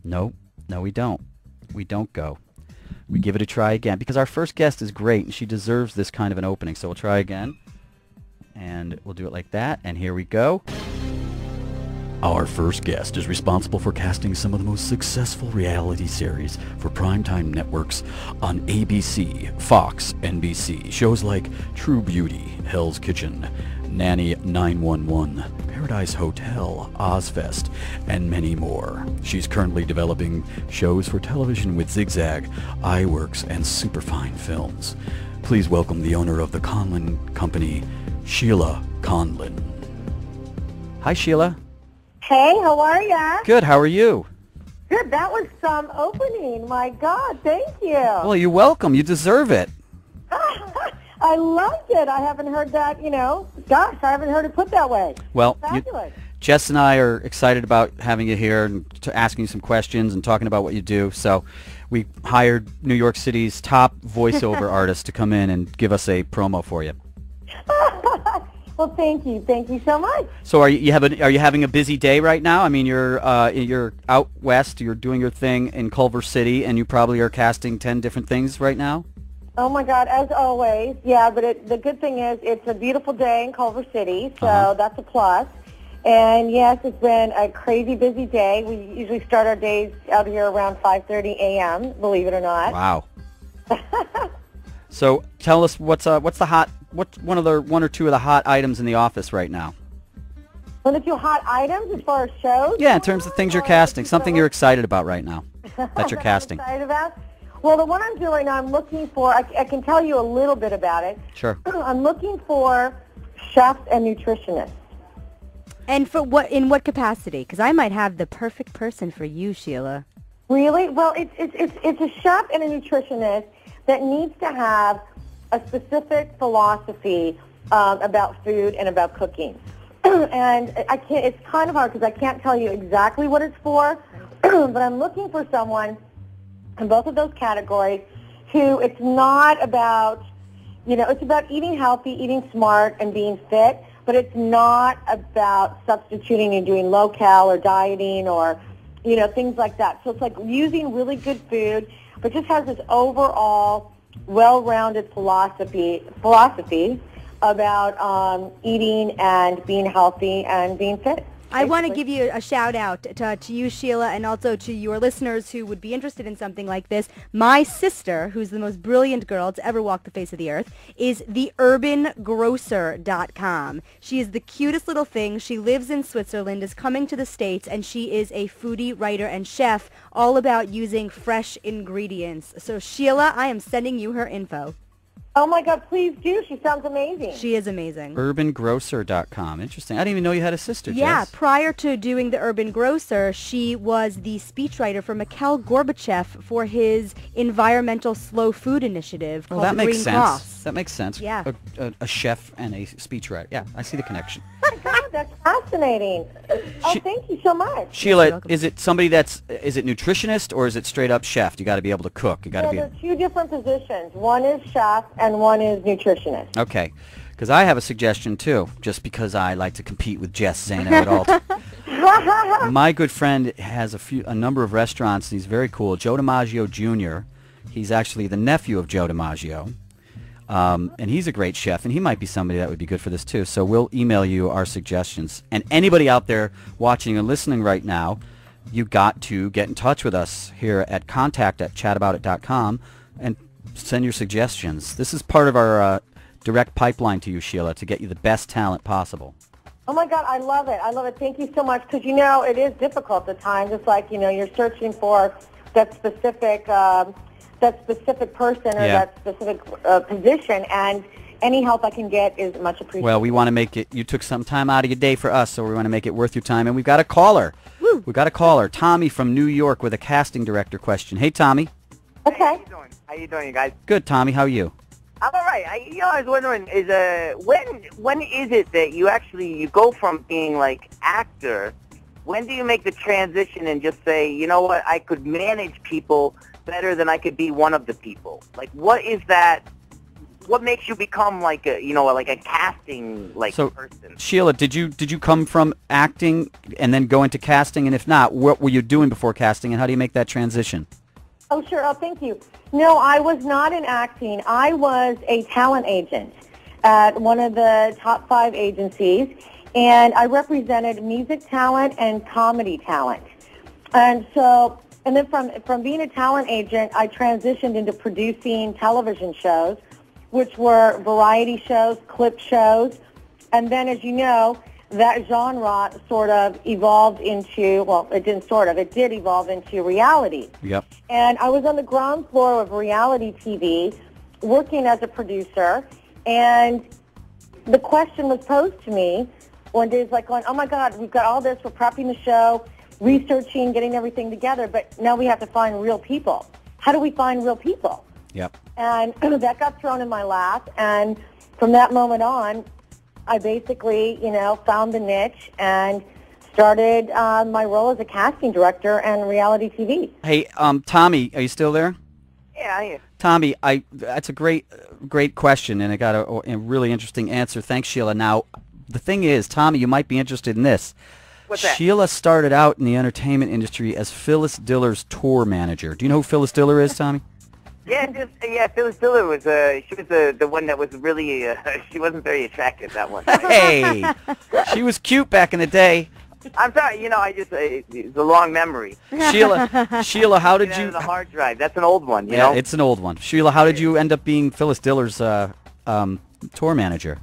No, no, we don't. We don't go. We give it a try again because our first guest is great and she deserves this kind of an opening. So we'll try again. And we'll do it like that. And here we go. Our first guest is responsible for casting some of the most successful reality series for primetime networks on ABC, Fox, NBC. Shows like True Beauty, Hell's Kitchen, Nanny 911, Paradise Hotel, Ozfest, and many more. She's currently developing shows for television with Zigzag, iWorks, and Superfine Films. Please welcome the owner of the Conlin company, Sheila Conlin. Hi, Sheila. Hey, how are ya? Good, how are you? Good, that was some opening. My God, thank you. Well, you're welcome. You deserve it. I loved it. I haven't heard that, gosh, I haven't heard it put that way. Well, fabulous. Jess and I are excited about having you here and asking you some questions and talking about what you do. So we hired New York City's top voiceover artist to come in and give us a promo for you. Well, thank you. Thank you so much. So are you having a busy day right now? I mean, you're out west, you're doing your thing in Culver City, and you probably are casting 10 different things right now? Oh, my God, as always. Yeah, but the good thing is it's a beautiful day in Culver City, so that's a plus. And, yes, it's been a crazy busy day. We usually start our days out here around 5:30 a.m., believe it or not. Wow. So tell us what's one or two of the hot items in the office right now? One or two hot items as far as shows? Yeah, in terms of things you're casting, something you're excited about right now that you're casting. I'm excited about? Well, the one I'm doing right now, I'm looking for, I can tell you a little bit about it. Sure. I'm looking for chefs and nutritionists. And in what capacity? Because I might have the perfect person for you, Sheila. Really? Well, it's a chef and a nutritionist that needs to have a specific philosophy about food and about cooking. And it's kind of hard because I can't tell you exactly what it's for, but I'm looking for someone in both of those categories who it's not about, it's about eating healthy, eating smart, and being fit, but it's not about substituting and doing low-cal or dieting or, things like that. So it's like using really good food, but just has this overall well-rounded philosophy about eating and being healthy and being fit. I want to give you a shout out to you, Sheila, and also to your listeners who would be interested in something like this. My sister, who's the most brilliant girl to ever walk the face of the earth, is theurbangrocer.com. She is the cutest little thing. She lives in Switzerland, is coming to the States, and she is a foodie, writer, and chef, all about using fresh ingredients. So, Sheila, I am sending you her info. Oh, my God, please do. She sounds amazing. She is amazing. Urbangrocer.com. Interesting. I didn't even know you had a sister, Yeah, Jess. prior to doing The Urban Grocer, she was the speechwriter for Mikhail Gorbachev for his environmental slow food initiative called Well, that the makes Green sense. Cross. That makes sense. Yeah. A chef and a speechwriter. Yeah, I see the connection. Oh, my God, that's fascinating. Thank you so much. Sheila, is it somebody is it nutritionist or is it straight up chef? You got to be able to cook. You got to be. There are two different positions. One is chef and one is nutritionist. Okay, because I have a suggestion too, just because I like to compete with Jess Zano at all. My good friend has a number of restaurants, and he's very cool. Joe DiMaggio Jr. He's actually the nephew of Joe DiMaggio. And he's a great chef, and he might be somebody that would be good for this too. So we'll email you our suggestions. And anybody out there watching and listening right now, you got to get in touch with us here at contact@chataboutit.com and send your suggestions. This is part of our direct pipeline to you, Sheila, to get you the best talent possible. Oh, my God, I love it. I love it. Thank you so much because, it is difficult at times. It's like, you're searching for that specific person or that specific position, and any help I can get is much appreciated. Well, we want to make it, you took some time out of your day for us, so we want to make it worth your time, and we've got a caller. Woo. We've got a caller, Tommy from New York, with a casting director question. Hey, Tommy. Okay. How you doing, you guys? Good, Tommy. How are you? I'm all right. I was wondering, when is it that you go from being like actor? When do you make the transition and just say, you know what, I could manage people better than I could be one of the people? Like, what is that? what makes you become like a, you know, like a casting person? Sheila, did you come from acting and then go into casting? And if not, what were you doing before casting, and how do you make that transition? Oh, sure. Oh, thank you. No, I was not in acting. I was a talent agent at one of the top 5 agencies, and I represented music talent and comedy talent. And so, and then from being a talent agent, I transitioned into producing television shows, which were variety shows, clip shows, and then, as you know, that genre sort of evolved into, well, it did evolve into reality. Yep. And I was on the ground floor of reality TV, working as a producer, and the question was posed to me one day, it's like going, oh my God, we've got all this, we're prepping the show, researching, getting everything together, but now we have to find real people. How do we find real people? Yep. And that got thrown in my lap, and from that moment on, I basically, you know, found the niche and started my role as a casting director and reality TV. Hey, Tommy, are you still there? Yeah, I am. Tommy, that's a great question, and I got a really interesting answer. Thanks, Sheila. Now, the thing is, Tommy, you might be interested in this. What's that? Sheila started out in the entertainment industry as Phyllis Diller's tour manager. Do you know who Phyllis Diller is, Tommy? Yeah, Phyllis Diller was she was the one that was really she wasn't very attractive, that one. Hey, she was cute back in the day. I'm sorry, you know, it's a long memory. Sheila, how did you? The hard drive. That's an old one, you Yeah, know. it's an old one. Sheila, how did you end up being Phyllis Diller's tour manager?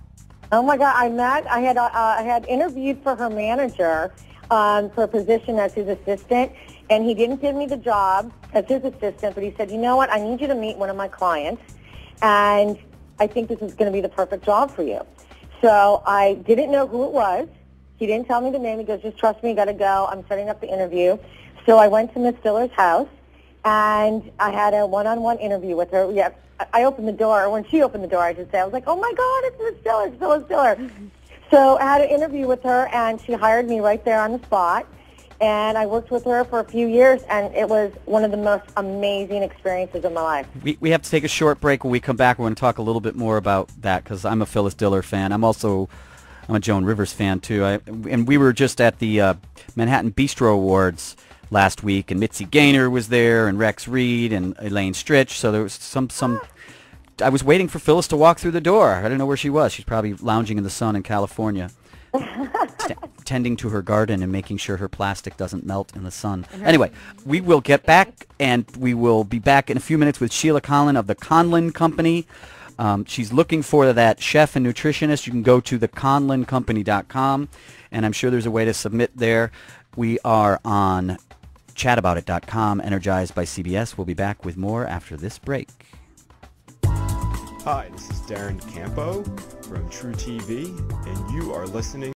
Oh my God, I had interviewed for her manager for a position as his assistant, and he didn't give me the job as his assistant, but he said, you know what, I need you to meet one of my clients, and I think this is going to be the perfect job for you. So I didn't know who it was. He didn't tell me the name. He goes, just trust me, you got to go. I'm setting up the interview. So I went to Miss Diller's house, and I had a one-on-one interview with her. Yeah, I opened the door, or when she opened the door, I should say, I was like, oh my God, it's Miss Diller, it's Phyllis Diller. So I had an interview with her, and she hired me right there on the spot. And I worked with her for a few years, and it was one of the most amazing experiences of my life. We have to take a short break. When we come back, we're going to talk a little bit more about that, because I'm a Phyllis Diller fan. I'm a Joan Rivers fan, too. And we were just at the Manhattan Bistro Awards last week, and Mitzi Gaynor was there, and Rex Reed, and Elaine Stritch. So there was some I was waiting for Phyllis to walk through the door. I didn't know where she was. She's probably lounging in the sun in California. Tending to her garden and making sure her plastic doesn't melt in the sun. Anyway, we will get back, and we will be back in a few minutes with Sheila Conlin of the Conlin Company. She's looking for that chef and nutritionist. You can go to theconlincompany.com, and I'm sure there's a way to submit there. We are on chataboutit.com, energized by CBS. We'll be back with more after this break. Hi, this is Darren Campo from True TV, and you are listening